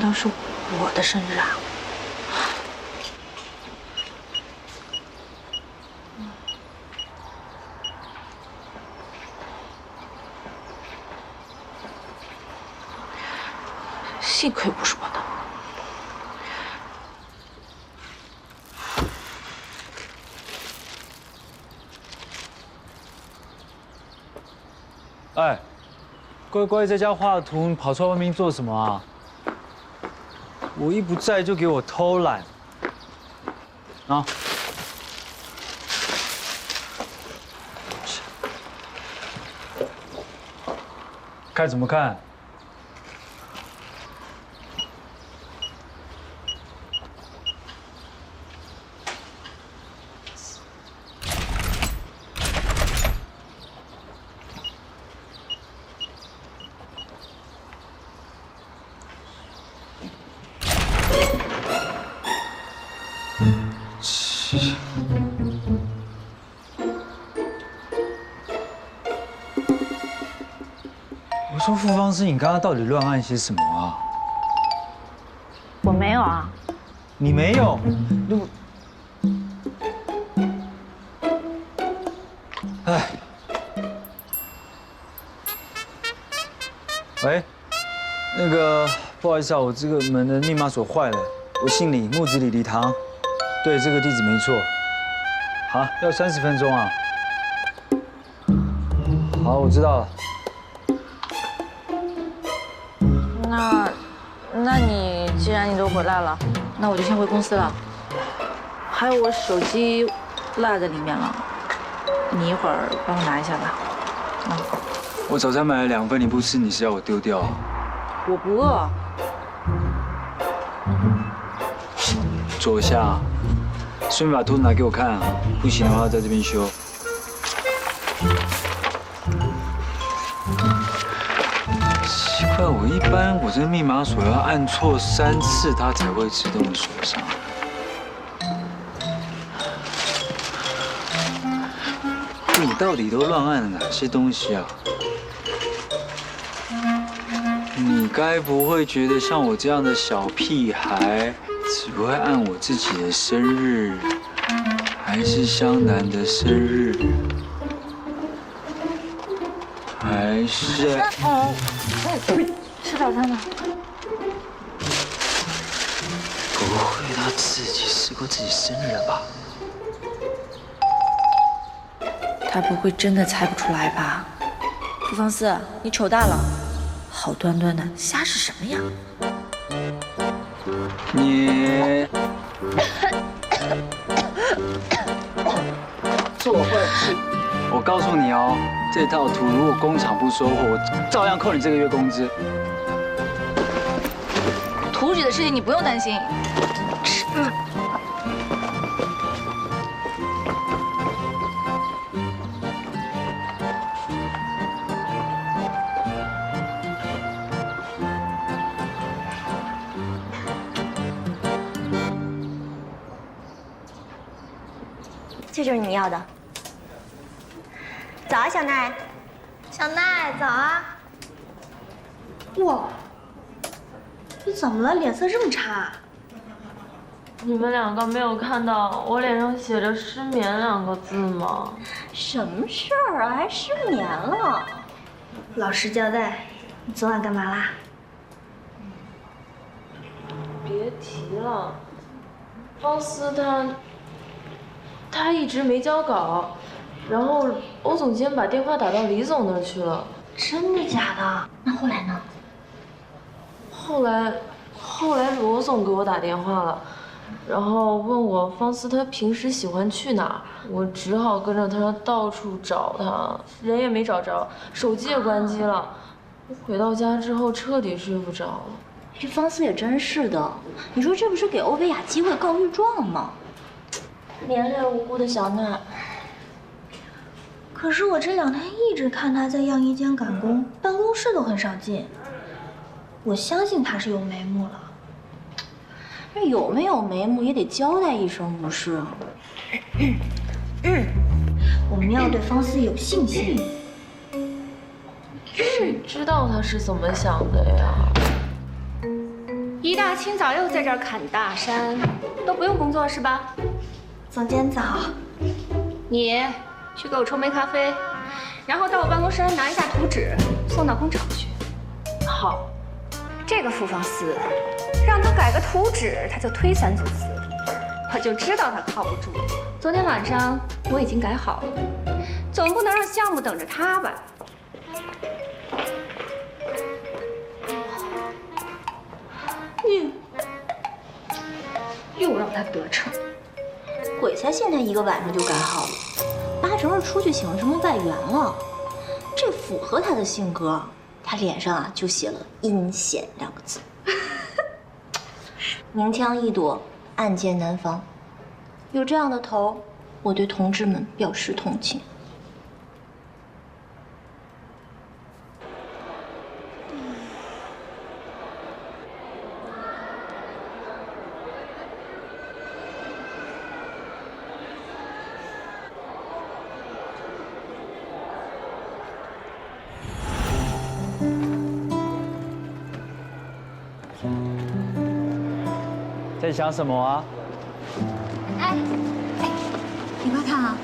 难道是我的生日啊？幸亏不是我的。哎，乖乖在家画图，你跑出来外面做什么啊？我一不在就给我偷懒。啊！看怎么看？我说傅方式，你刚刚到底乱按些什么啊？我没有啊。你没有？哎，喂，那个不好意思啊，我这个门的密码锁坏了。我姓李，木子李，礼堂。对，这个地址没错。好，要30分钟啊。好，我知道了。那你既然你都回来了，那我就先回公司了。还有我手机落在里面了，你一会儿帮我拿一下吧。我早餐买了2份，你不吃，你是要我丢掉？我不饿。坐下，顺便把图拿给我看啊，不行的话在这边修。奇怪，我这个密码锁要按错3次，它才会自动锁上。你到底都乱按了哪些东西啊？你该不会觉得像我这样的小屁孩，只会按我自己的生日，还是湘南的生日，还是……吃早餐呢？不会他自己试过自己生日了吧？他不会真的猜不出来吧？傅方思，你丑大了，好端端的瞎是什么呀？你做坏事！我告诉你哦，这套图如果工厂不收货，我照样扣你这个月工资。图纸的事情你不用担心。这就是你要的。早啊，小奈。小奈，早啊！哇，你怎么了？脸色这么差？你们2个没有看到我脸上写着“失眠”2个字吗？什么事儿啊？还失眠了？老实交代，你昨晚干嘛啦？别提了，方思他一直没交稿，然后欧总监把电话打到李总那儿去了。真的假的？那后来呢？后来罗总给我打电话了，然后问我方思他平时喜欢去哪儿，我只好跟着他到处找他，人也没找着，手机也关机了。回到家之后彻底睡不着了。这方思也真是的，你说这不是给欧维雅机会告御状吗？连累无辜的小奈。可是我这2天一直看他在样衣间赶工，办公室都很少进。我相信他是有眉目了。这有没有眉目也得交代一声，不是？我们要对方思有信心。谁知道他是怎么想的呀？一大清早又在这儿砍大山，都不用工作是吧？总监早。你去给我冲杯咖啡，然后到我办公室拿一下图纸，送到工厂去。好。这个傅放肆，让他改个图纸，他就推三阻四，我就知道他靠不住。昨天晚上我已经改好了，总不能让项目等着他吧？又让他得逞，鬼才信他一个晚上就改好了，八成是出去请了什么外援了。这符合他的性格，他脸上啊就写了阴险2个字。明枪易躲，暗箭难防。有这样的头，我对同志们表示同情。在想什么啊？哎，你快看啊，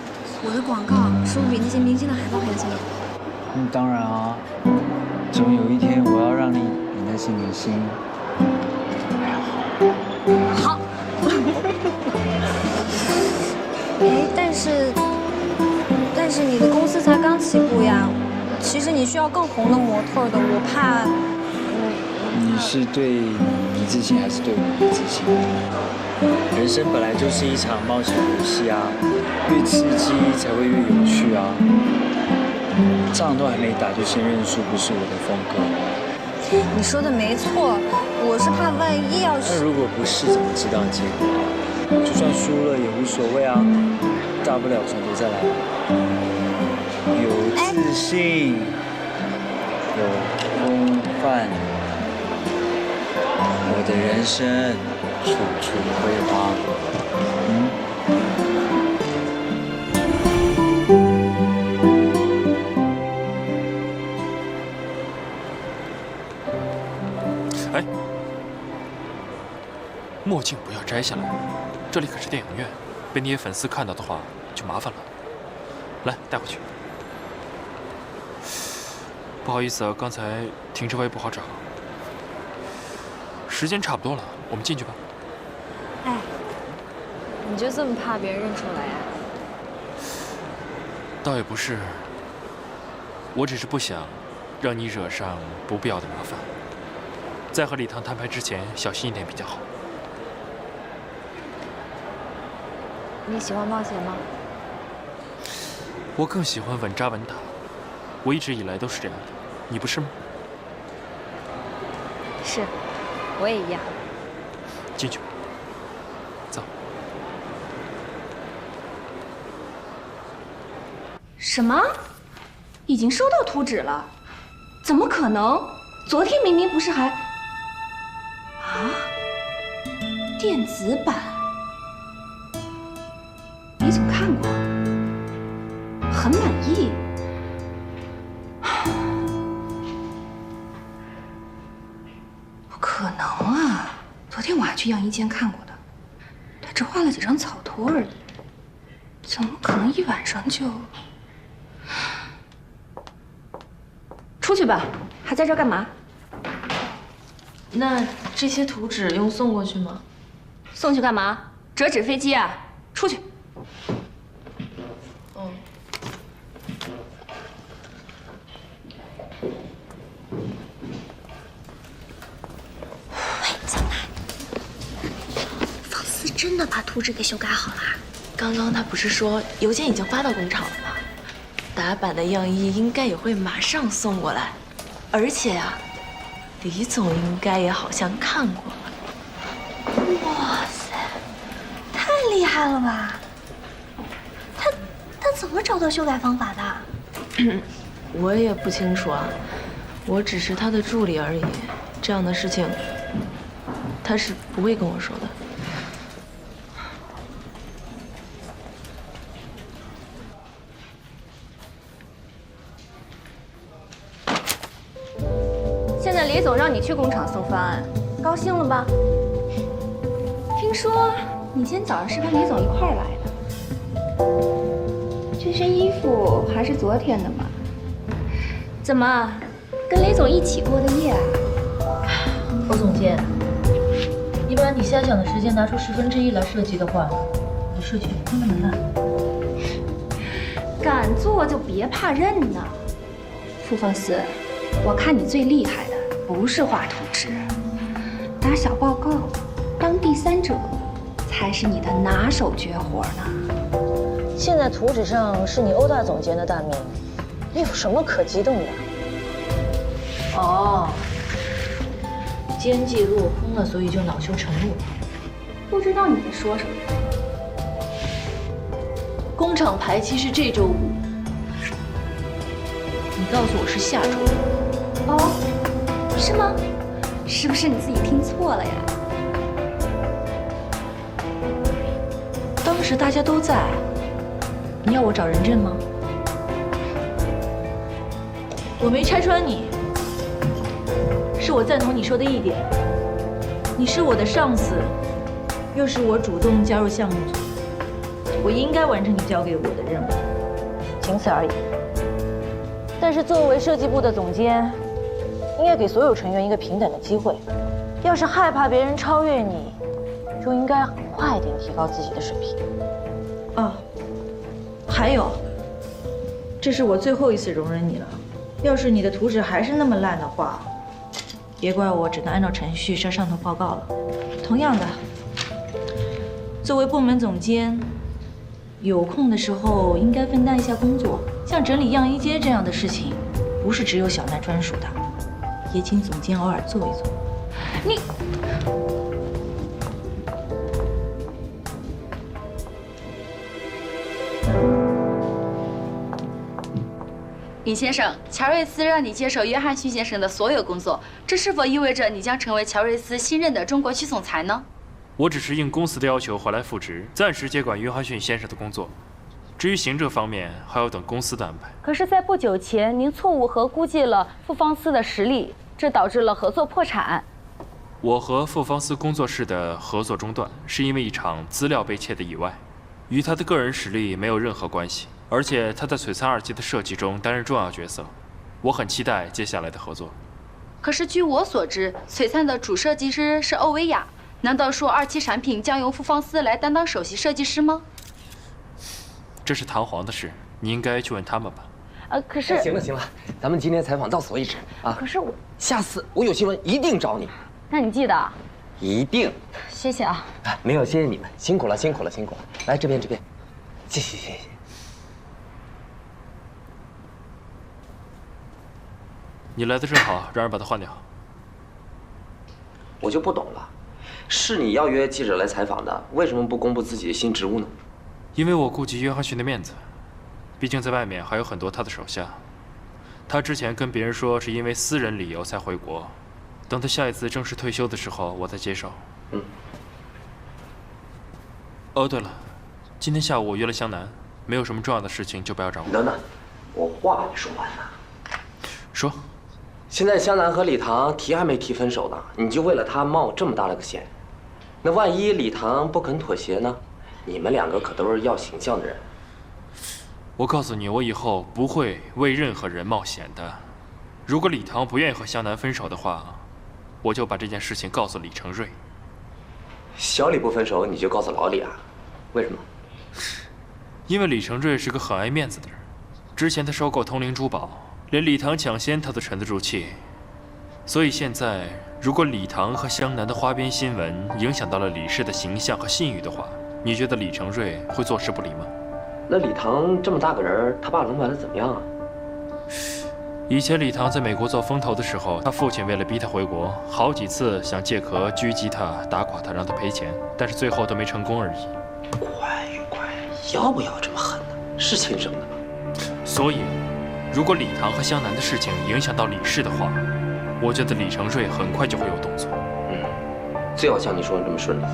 我的广告是不是比那些明星的海报还有劲？当然啊，总有一天我要让你比那些明星还要好。好。哎，但是你的公司才刚起步呀，其实你需要更红的模特的，我怕。你是对你自信还是对我自信？人生本来就是一场冒险游戏啊，越刺激才会越有趣啊。仗都还没打就先认输，不是我的风格。你说的没错，我是怕万一要是……那如果不是，怎么知道结果啊？就算输了也无所谓啊，大不了从头再来。有自信，有风范。我的人生处处辉煌。哎，墨镜不要摘下来，这里可是电影院，被那些粉丝看到的话就麻烦了。来，带回去。不好意思啊，刚才停车位不好找。时间差不多了，我们进去吧。哎，你就这么怕别人认出来呀？倒也不是，我只是不想让你惹上不必要的麻烦。在和礼堂摊牌之前，小心一点比较好。你喜欢冒险吗？我更喜欢稳扎稳打，我一直以来都是这样的，你不是吗？是。我也一样。进去吧，走。什么？已经收到图纸了？怎么可能？昨天明明不是还……啊？电子版？李总看过，很满意。可能啊，昨天我还去样衣间看过的，他只画了几张草图而已，怎么可能一晚上就……出去吧，还在这儿干嘛？那这些图纸用送过去吗？送去干嘛？折纸飞机啊！出去。嗯。真的把图纸给修改好了？刚刚他不是说邮件已经发到工厂了吗？打版的样衣应该也会马上送过来，而且呀，李总应该也好像看过了。哇塞，太厉害了吧！他怎么找到修改方法的？我也不清楚啊，我只是他的助理而已，这样的事情他是不会跟我说的。现在李总让你去工厂送方案，高兴了吧？听说你今天早上是跟李总一块儿来的，这身衣服还是昨天的吗？怎么，跟李总一起过的夜啊？侯总监，你把你瞎想的时间拿出1/10来设计的话，你的设计就不会那么烂。敢做就别怕认呐，傅凤思，我看你最厉害的不是画图纸，打小报告，当第三者，才是你的拿手绝活呢。现在图纸上是你欧大总监的大名，你有什么可激动的？哦，奸计落空了，所以就恼羞成怒。不知道你在说什么。工厂排期是这周5，你告诉我是下周5。哦，是吗？是不是你自己听错了呀？当时大家都在，你要我找人证吗？我没拆穿你，是我赞同你说的一点，你是我的上司，又是我主动加入项目组，我应该完成你交给我的任务，仅此而已。但是作为设计部的总监，应该给所有成员一个平等的机会。要是害怕别人超越你，就应该很快一点提高自己的水平。哦，还有，这是我最后一次容忍你了。要是你的图纸还是那么烂的话，别怪我只能按照程序向上头报告了。同样的，作为部门总监，有空的时候应该分担一下工作，像整理样衣街这样的事情，不是只有小奈专属的，也请总监偶尔做一做。你。尹先生，乔瑞斯让你接手约翰逊先生的所有工作，这是否意味着你将成为乔瑞斯新任的中国区总裁呢？我只是应公司的要求回来复职，暂时接管约翰逊先生的工作。至于行政方面，还要等公司的安排。可是，在不久前，您错误和估计了傅方思的实力，这导致了合作破产。我和傅方思工作室的合作中断，是因为一场资料被窃的意外，与他的个人实力没有任何关系。而且他在璀璨2期的设计中担任重要角色，我很期待接下来的合作。可是据我所知，璀璨的主设计师是欧维雅，难道说2期产品将由傅方思来担当首席设计师吗？这是弹簧的事，你应该去问他们吧。可是行了行了，咱们今天采访到此为止啊。可是我下次我有新闻一定找你。那你记得。一定。谢谢啊。没有，谢谢你们，辛苦了辛苦了辛苦了。来这边，谢谢。你来的正好，让人把它换掉。我就不懂了，是你要约记者来采访的，为什么不公布自己的新职务呢？因为我顾及约翰逊的面子，毕竟在外面还有很多他的手下。他之前跟别人说是因为私人理由才回国，等他下一次正式退休的时候，我再接手。哦，对了，今天下午我约了湘南，没有什么重要的事情就不要找我。等等，我话没说完呢。说。现在湘南和李唐提还没提分手呢，你就为了他冒这么大的个险，那万一李唐不肯妥协呢？你们两个可都是要形象的人。我告诉你，我以后不会为任何人冒险的。如果李唐不愿意和湘南分手的话，我就把这件事情告诉李成瑞。小李不分手，你就告诉老李啊？为什么？因为李成瑞是个很爱面子的人，之前他收购通灵珠宝。连李唐抢先他都沉得住气，所以现在如果李唐和湘南的花边新闻影响到了李氏的形象和信誉的话，你觉得李成瑞会坐视不理吗？那李唐这么大个人，他爸能把他怎么样啊？以前李唐在美国做风投的时候，他父亲为了逼他回国，好几次想借壳狙击他、打垮他，让他赔钱，但是最后都没成功而已。乖，要不要这么狠呢？是亲生的吗？所以。如果李唐和湘南的事情影响到李氏的话，我觉得李成瑞很快就会有动作。最好像你说的这么顺利。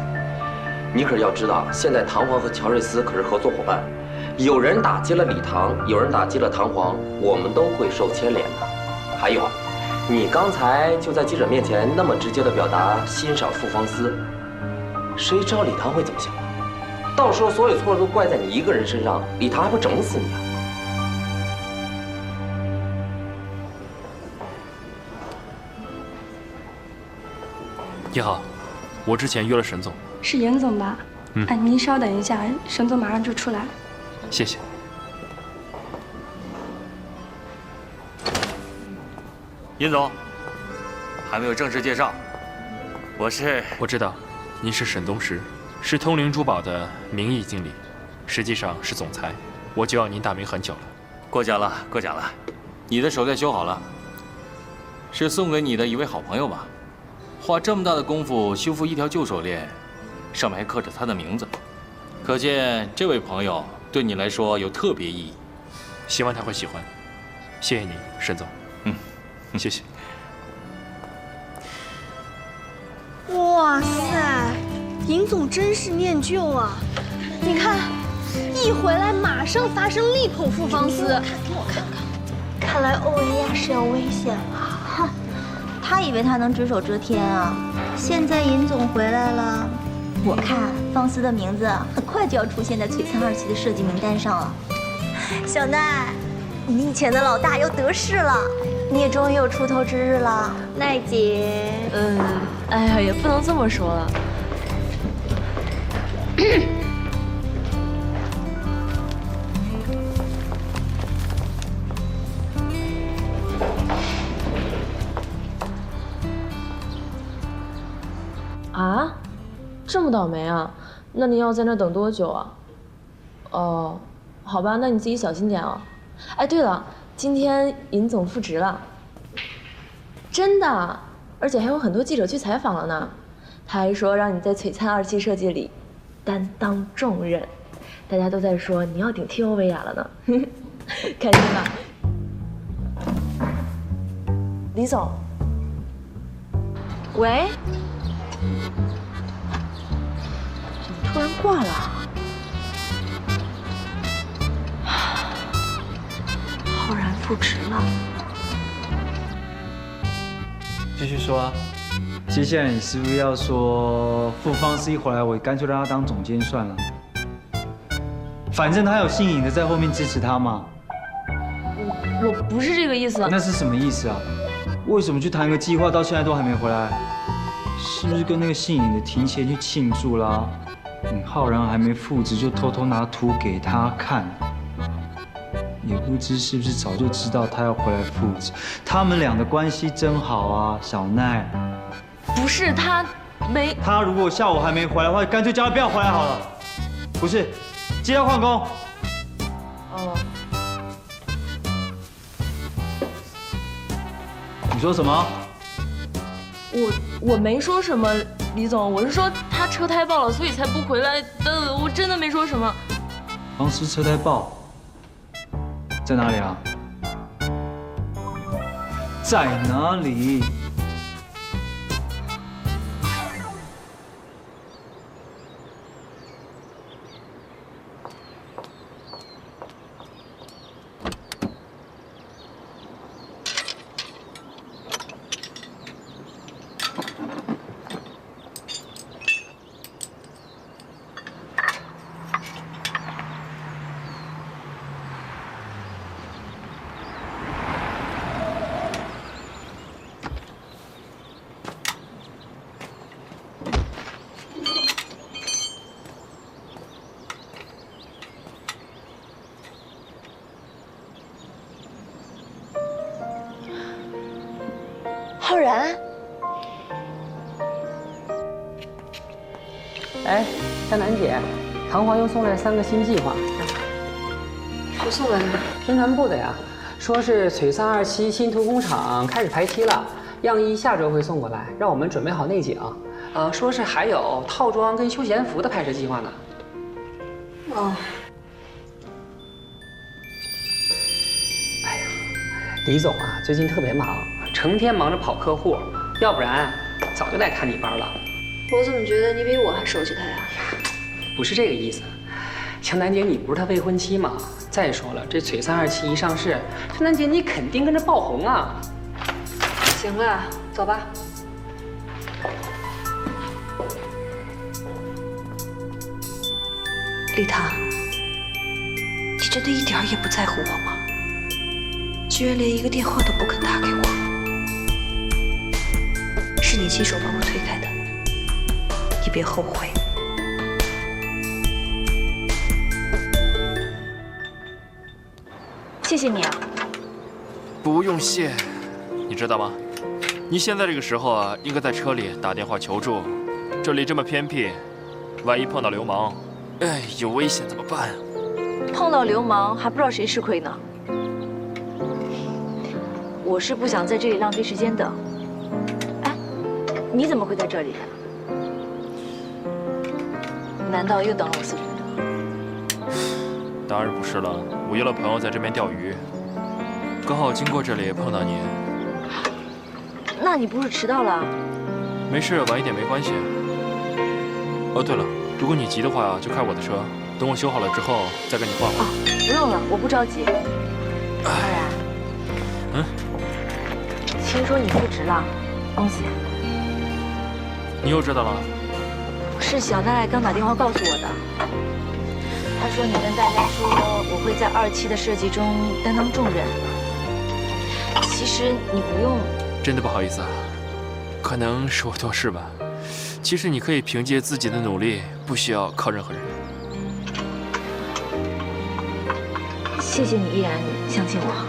你可是要知道，现在唐皇和乔瑞斯可是合作伙伴，有人打击了李唐，有人打击了唐皇，我们都会受牵连的。还有啊，你刚才就在记者面前那么直接的表达欣赏傅芳思，谁知道李唐会怎么想？到时候所有错都怪在你一个人身上，李唐还不整死你啊！你好，我之前约了沈总。是严总吧？哎，您稍等一下，沈总马上就出来。谢谢。殷总，还没有正式介绍，我知道，您是沈东石，是通灵珠宝的名义经理，实际上是总裁。我就要您大名很久了。过奖了，过奖了。你的手链修好了，是送给你的一位好朋友吧？花这么大的功夫修复一条旧手链，上面还刻着他的名字，可见这位朋友对你来说有特别意义。希望他会喜欢。谢谢你，沈总。谢谢。哇塞，尹总真是念旧啊！你看，一回来马上发生力捧傅芳思。给我看看，看来欧维亚是要危险了。哼，他以为他能只手遮天啊！现在尹总回来了，我看芳思的名字很快就要出现在璀璨2期的设计名单上了。小奈，你以前的老大又得势了。你也终于有出头之日了，奈姐。哎呀，也不能这么说了。啊，这么倒霉啊？那你要在那等多久啊？哦，好吧，那你自己小心点啊。哎，对了。今天尹总复职了，真的，而且还有很多记者去采访了呢。他还说让你在璀璨2期设计里担当重任，大家都在说你要顶替欧维亚了呢，开心吧？李总，喂，怎么突然挂了？浩然复职了。继续说啊，接下来你是不是要说傅芳思一回来，我干脆让他当总监算了？反正他有信颖的在后面支持他嘛。我不是这个意思。那是什么意思啊？为什么去谈个计划到现在都还没回来？是不是跟那个信颖的提前去庆祝啦？你浩然还没复职就偷偷拿图给他看。也不知是不是早就知道他要回来复职，他们俩的关系真好啊，小奈。不是他没，他如果下午还没回来的话，干脆叫他不要回来好了。不是，今天要换工。哦。你说什么？我没说什么，李总，我是说他车胎爆了，所以才不回来。我真的没说什么。芳思车胎爆。在哪里啊？在哪里？浩然，哎，江南姐，唐华又送来3个新计划。谁送来的？宣传部的呀，说是璀璨2期新图工厂开始排期了，样衣下周会送过来，让我们准备好内景。说是还有套装跟休闲服的拍摄计划呢。哦。哎呀，李总啊，最近特别忙。成天忙着跑客户，要不然早就来看你班了。我怎么觉得你比我还熟悉他呀？不是这个意思，强南姐，你不是他未婚妻吗？再说了，这璀璨2期一上市，强南姐你肯定跟着爆红啊！行了，走吧。丽塔，你真的一点也不在乎我吗？居然连一个电话都不肯打给我。是你亲手把我推开的，你别后悔。谢谢你啊。不用谢，你知道吗？你现在这个时候啊，应该在车里打电话求助。这里这么偏僻，万一碰到流氓，哎，有危险怎么办？碰到流氓还不知道谁吃亏呢。我是不想在这里浪费时间等。哎，你怎么会在这里？难道又等了我40分钟？当然不是了，我约了朋友在这边钓鱼，刚好经过这里碰到你。那你不是迟到了？没事，晚一点没关系。哦，对了，如果你急的话，就开我的车，等我修好了之后再跟你换。啊，不用了，我不着急。浩然，听说你复职了，恭喜。你又知道了？是小奈刚打电话告诉我的。他说你跟大家说我会在2期的设计中担当重任。其实你不用。真的不好意思啊，可能是我多事吧。其实你可以凭借自己的努力，不需要靠任何人。谢谢你依然相信我。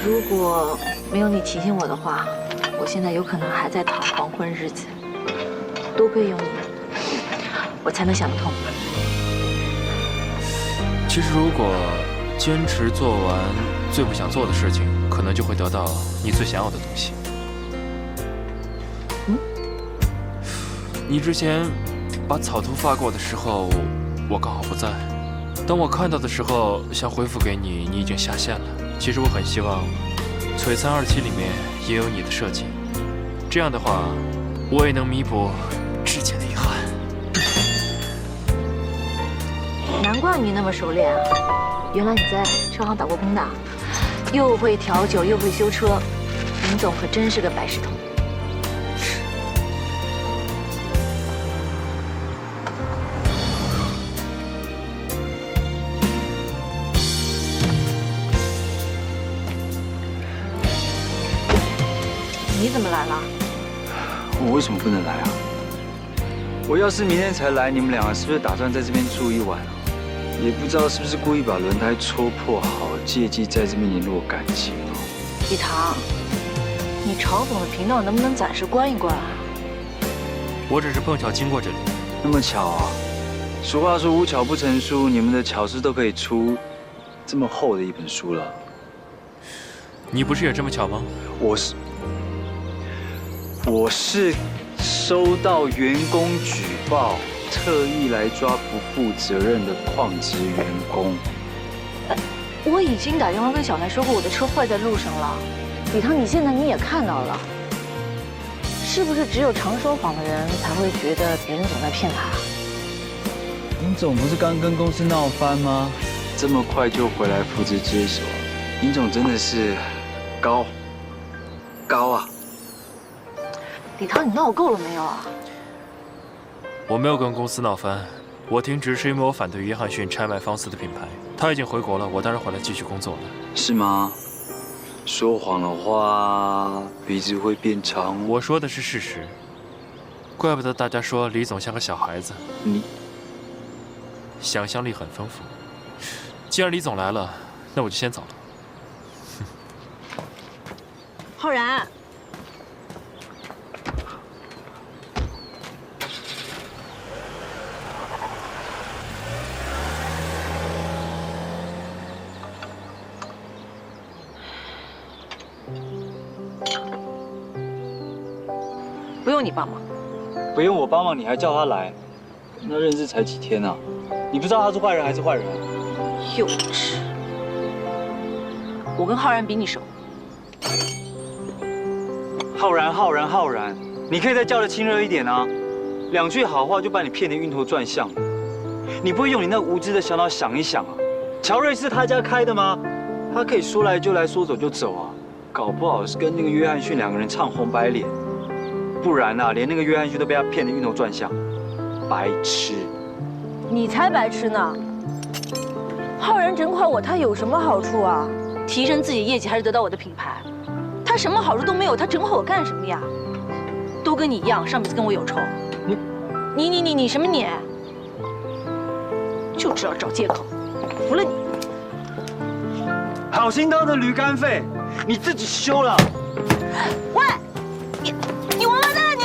如果没有你提醒我的话，我现在有可能还在讨黄昏日子。多亏有你，我才能想得通。其实如果坚持做完最不想做的事情，可能就会得到你最想要的东西。你之前把草图发给我的时候，我刚好不在。当我看到的时候，想回复给你，你已经下线了。其实我很希望《璀璨2期》里面也有你的设计，这样的话，我也能弥补之前的遗憾。难怪你那么熟练啊！原来你在车行打过工的，又会调酒又会修车，林总可真是个白石头。你怎么来了？我为什么不能来啊？我要是明天才来，你们两个是不是打算在这边住一晚啊？也不知道是不是故意把轮胎戳破，好借机在这边联络感情哦。李唐，你嘲讽的频道能不能暂时关一关啊？我只是碰巧经过这里。那么巧啊！俗话说无巧不成书，你们的巧事都可以出这么厚的一本书了。你不是也这么巧吗？我是收到员工举报，特意来抓不负责任的旷职员工。我已经打电话跟小奈说过我的车坏在路上了。李唐，你现在也看到了，是不是只有常说谎的人才会觉得别人总在骗他？林总不是刚跟公司闹翻吗？这么快就回来负责接手，林总真的是高啊！李唐，你闹够了没有啊？我没有跟公司闹翻，我停职是因为我反对约翰逊拆卖方斯的品牌。他已经回国了，我当然回来继续工作了。是吗？说谎的话，鼻子会变长。我说的是事实。怪不得大家说李总像个小孩子。你想象力很丰富。既然李总来了，那我就先走了。浩然。不用你帮忙，不用我帮忙，你还叫他来？那认识才几天啊？你不知道他是坏人还是坏人啊？幼稚！我跟浩然比你熟。浩然，你可以再叫得亲热一点啊！2句好话就把你骗得晕头转向了。你不会用你那无知的小脑想一想啊？乔瑞是他家开的吗？他可以说来就来，说走就走啊！搞不好是跟那个约翰逊2个人唱红白脸，不然啊，连那个约翰逊都被他骗得晕头转向，白痴。你才白痴呢！浩然整垮我，他有什么好处啊？提升自己业绩还是得到我的品牌？他什么好处都没有，他整垮我干什么呀？都跟你一样，上辈子跟我有仇。你什么你？就知道找借口，服了你！好心当的驴肝肺，你自己修了。喂，你王八蛋啊你！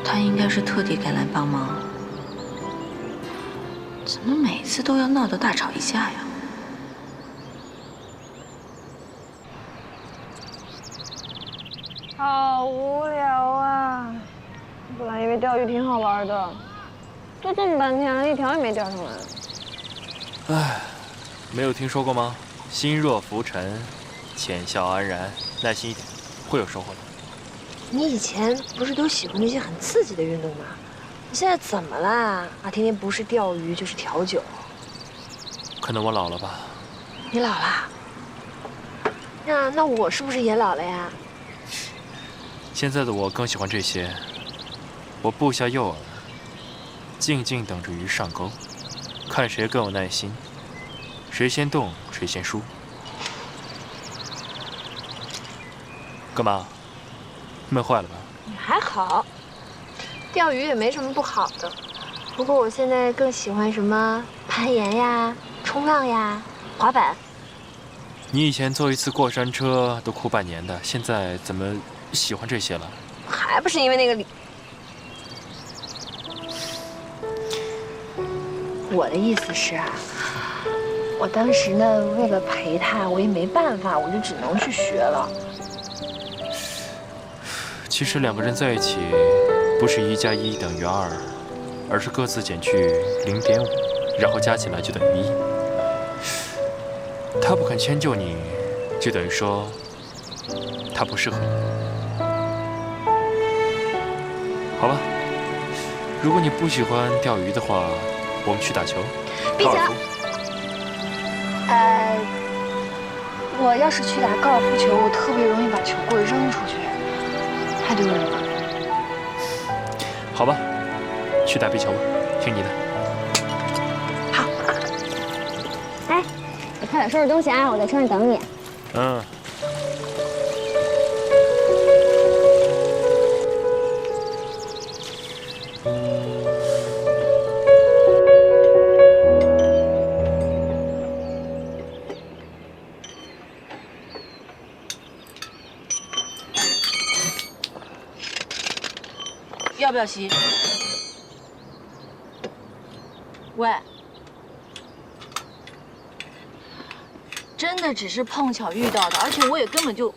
他应该是特地赶来帮忙，怎么每次都要闹得大吵一架呀？好无聊啊！本来以为钓鱼挺好玩的，都这么半天了，一条也没钓上来。唉，没有听说过吗？心若浮沉，浅笑安然，耐心一点，会有收获的。你以前不是都喜欢那些很刺激的运动吗？你现在怎么啦？啊，天天不是钓鱼就是调酒。可能我老了吧。你老了？那我是不是也老了呀？现在的我更喜欢这些。我布下诱饵，静静等着鱼上钩，看谁更有耐心，谁先动谁先输。干嘛？闷坏了吧？还好，钓鱼也没什么不好的。不过我现在更喜欢什么攀岩呀、冲浪呀、滑板。你以前坐一次过山车都哭半年的，现在怎么喜欢这些了？还不是因为那个我的意思是啊，我当时呢为了陪他，我也没办法，我就只能去学了。其实2个人在一起，不是1+1等于2，而是各自减去0.5，然后加起来就等于1。他不肯迁就你，就等于说他不适合你。好吧，如果你不喜欢钓鱼的话，我们去打球。高尔夫。我要是去打高尔夫球，我特别容易把球棍扔出去。太丢人了。好吧，去打壁球吧，听你的。好。哎，你快点收拾东西啊，我在车上等你。嗯。要不要洗？喂，真的只是碰巧遇到的，而且我也根本就……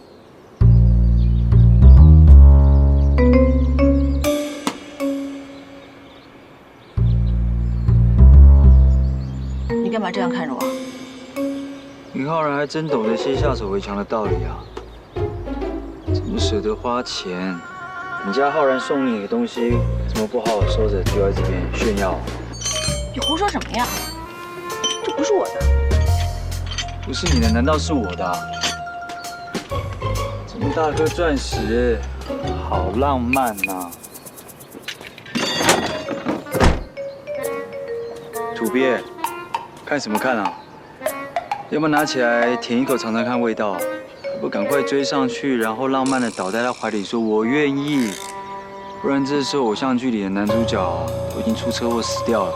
你干嘛这样看着我？林浩然还真懂得先下手为强的道理啊！怎么舍得花钱？你家浩然送你的东西，怎么不好好收着，丢在这边炫耀？你胡说什么呀？这不是我的。不是你的，难道是我的啊？这么大颗钻石，好浪漫呐！土鳖，看什么看啊？要不拿起来舔一口尝尝看味道？我赶快追上去，然后浪漫的倒在他怀里，说我愿意。不然这时候偶像剧里的男主角都已经出车祸死掉了。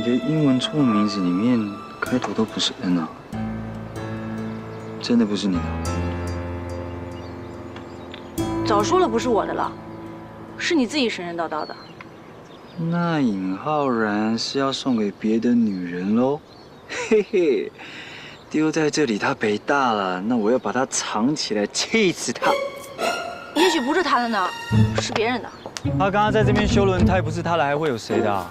的英文中文名字里面开头都不是 N 啊，真的不是你的？早说了不是我的了，是你自己神神叨叨的。那尹浩然是要送给别的女人喽？嘿嘿，丢在这里他北大了，那我要把它藏起来，气死他。也许不是他的呢，是别人的。他刚刚在这边修轮胎，不是他来还会有谁的啊？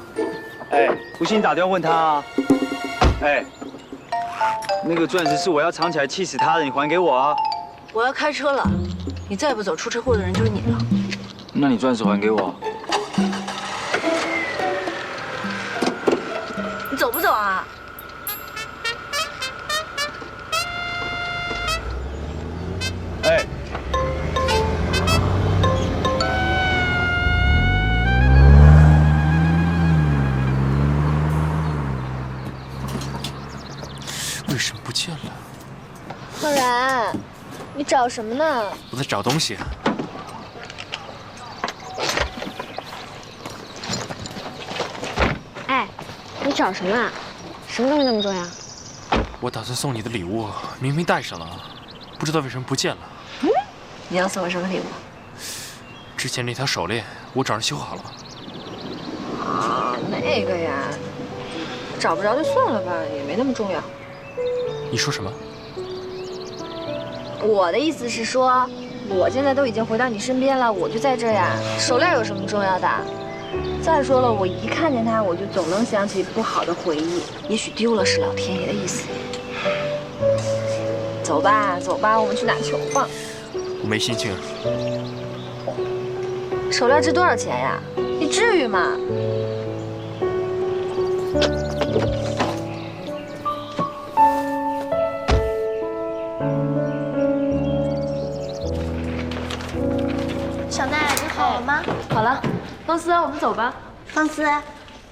哎，不信打电话问他啊。哎，那个钻石是我要藏起来气死他的，你还给我啊。我要开车了，你再不走，出车祸的人就是你了。那你钻石还给我。你走不走啊？哎。为什么不见了？浩然，你找什么呢？我在找东西。哎，你找什么啊？什么东西那么重要？我打算送你的礼物，明明带上了，不知道为什么不见了。你要送我什么礼物？之前那条手链，我找人修好了。啊，那个呀，找不着就算了吧，也没那么重要。你说什么？我的意思是说，我现在都已经回到你身边了，我就在这呀，手链有什么重要的？再说了，我一看见它，我就总能想起不好的回忆，也许丢了是老天爷的意思。走吧，走吧，我们去打球吧。我没心情。手链值多少钱呀？你至于吗？小奈，你好了吗？好了，方思，我们走吧。方思，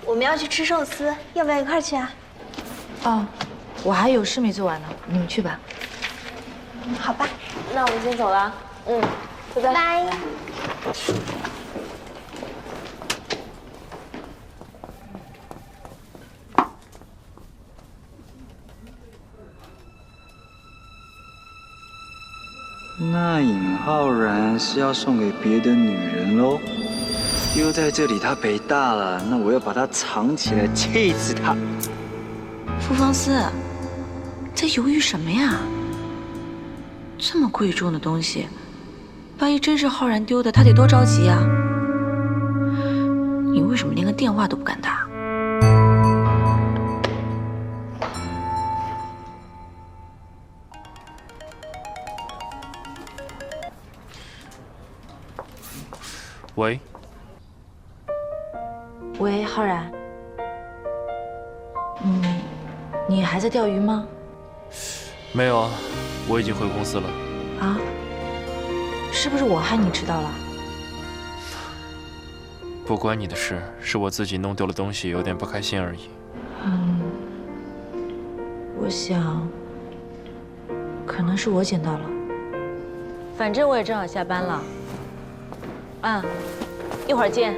我们要去吃寿司，要不要一块去啊？哦，我还有事没做完呢，你们去吧。好吧，那我们先走了。拜拜。拜。那尹浩然是要送给别的女人喽？丢在这里他北大了，那我要把它藏起来，气死他。傅方思，在犹豫什么呀？这么贵重的东西，万一真是浩然丢的，他得多着急啊！你为什么连个电话都不敢打？喂，喂，浩然，你还在钓鱼吗？没有啊，我已经回公司了。啊？是不是我害你迟到了？不关你的事，是我自己弄丢了东西，有点不开心而已。我想，可能是我捡到了。反正我也正好下班了。一会儿见。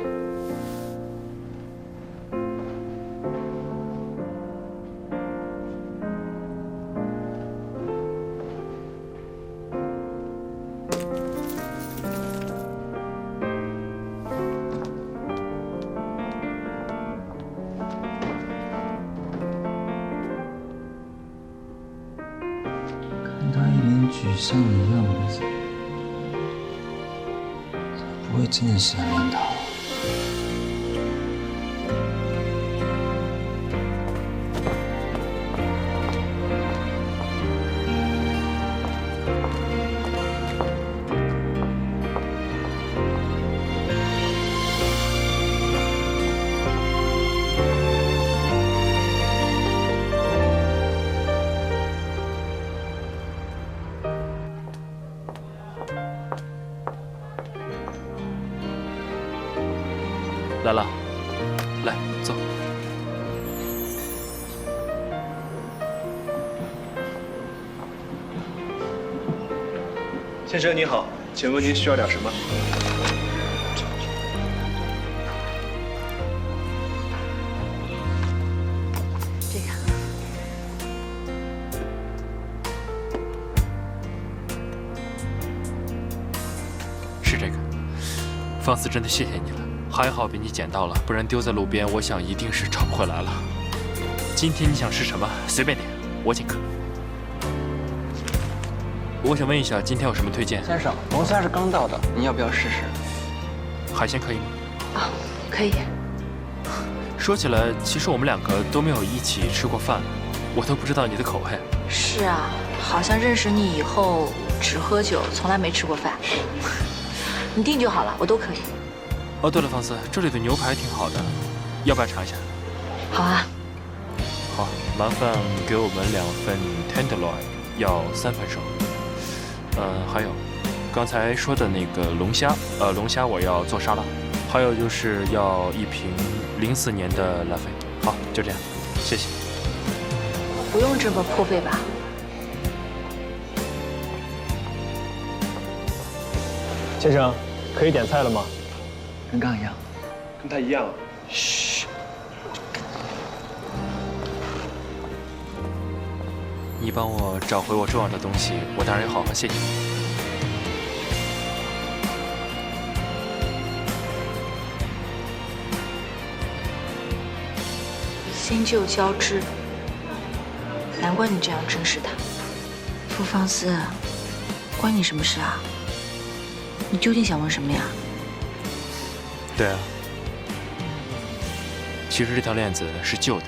看他一脸沮丧的样子，不会真的是很念他？来了，来坐。先生你好，请问您需要点什么？方思真的谢谢你了，还好被你捡到了，不然丢在路边，我想一定是找不回来了。今天你想吃什么？随便点，我请客。我想问一下，今天有什么推荐？先生，龙虾是刚到的，您要不要试试？海鲜可以吗？啊，可以。说起来，其实我们两个都没有一起吃过饭，我都不知道你的口味。是啊，好像认识你以后只喝酒，从来没吃过饭。你定就好了，我都可以。哦，对了，方思，这里的牛排挺好的，要不要尝一下？好啊。好，麻烦给我们2份 tenderloin， 要3分熟。还有，刚才说的那个龙虾，龙虾我要做沙拉。还有就是要1瓶04年的拉菲。好，就这样，谢谢。不用这么破费吧？先生，可以点菜了吗？跟刚一样。跟他一样。嘘。你帮我找回我重要的东西，我当然要好好谢谢你。新旧交织，难怪你这样珍视他。傅方思，关你什么事啊？你究竟想问什么呀？对啊，其实这条链子是旧的，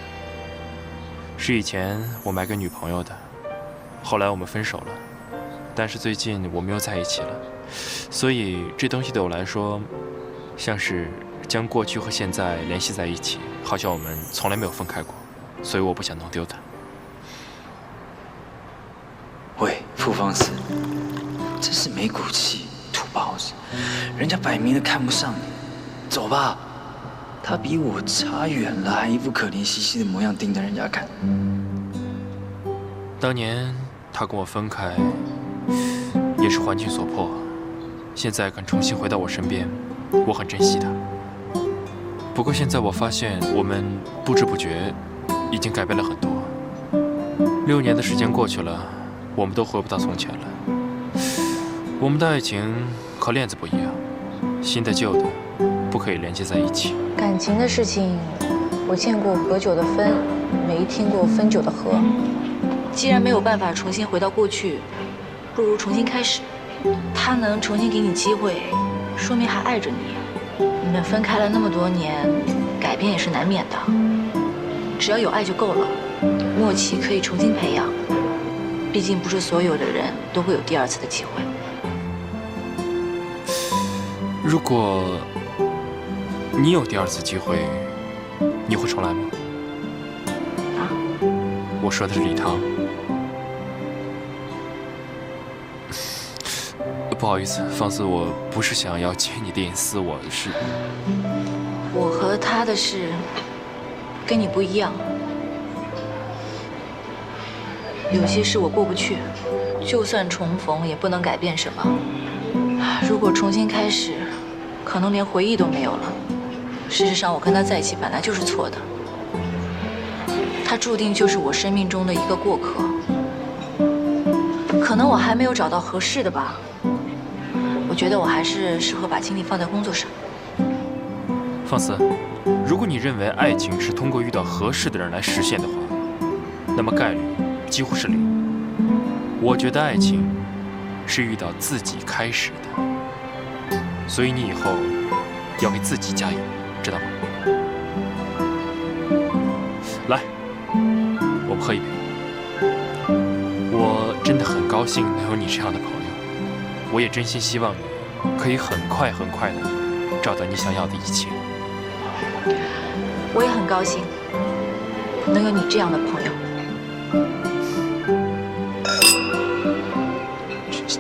是以前我买给女朋友的，后来我们分手了，但是最近我们又在一起了，所以这东西对我来说，像是将过去和现在联系在一起，好像我们从来没有分开过，所以我不想弄丢它。喂，傅方思，真是没骨气，土包子，人家摆明了看不上你，走吧。他比我差远了，还一副可怜兮兮的模样盯着人家看。当年他跟我分开，也是环境所迫，现在肯重新回到我身边，我很珍惜他。不过现在我发现，我们不知不觉已经改变了很多。6年的时间过去了，我们都回不到从前了。我们的爱情和链子不一样，新的旧的不可以连接在一起。感情的事情，我见过合久的分，没听过分久的合。既然没有办法重新回到过去，不如重新开始。他能重新给你机会，说明还爱着你。你们分开了那么多年，改变也是难免的。只要有爱就够了，默契可以重新培养。毕竟不是所有的人都会有第2次的机会。如果你有第2次机会，你会重来吗？啊？我说的是礼堂。不好意思，方思，我不是想要揭你的隐私，我和他的事跟你不一样，有些事我过不去，就算重逢也不能改变什么。如果重新开始，可能连回忆都没有了。事实上，我跟他在一起本来就是错的，他注定就是我生命中的一个过客。可能我还没有找到合适的吧。我觉得我还是适合把精力放在工作上。方思，如果你认为爱情是通过遇到合适的人来实现的话，那么概率几乎是0。我觉得爱情是遇到自己开始的，所以你以后要为自己加油，知道吗？来，我们喝一杯。我真的很高兴能有你这样的朋友，我也真心希望你可以很快的找到你想要的一切。我也很高兴能有你这样的朋友。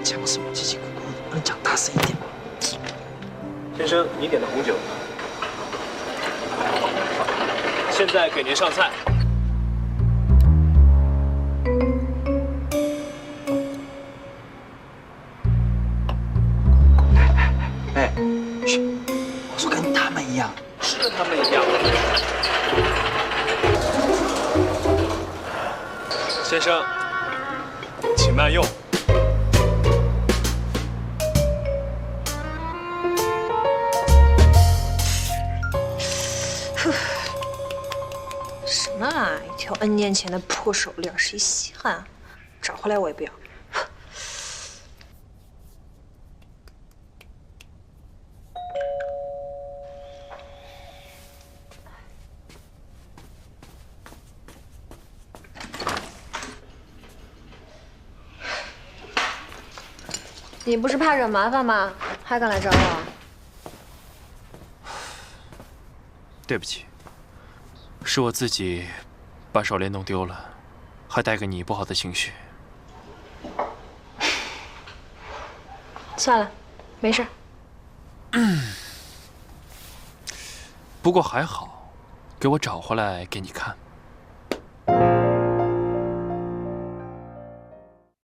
讲什么叽叽咕咕的，能讲大声一点吗？先生，您点的红酒。现在给您上菜。哎，嘘，我说跟他们一样，是跟他们一样。先生，请慢用。条 N 年前的破手链，谁稀罕啊？找回来我也不要。你不是怕惹麻烦吗？还敢来找我？对不起，是我自己把手链弄丢了，还带给你不好的情绪。算了，没事。不过还好，给我找回来给你看。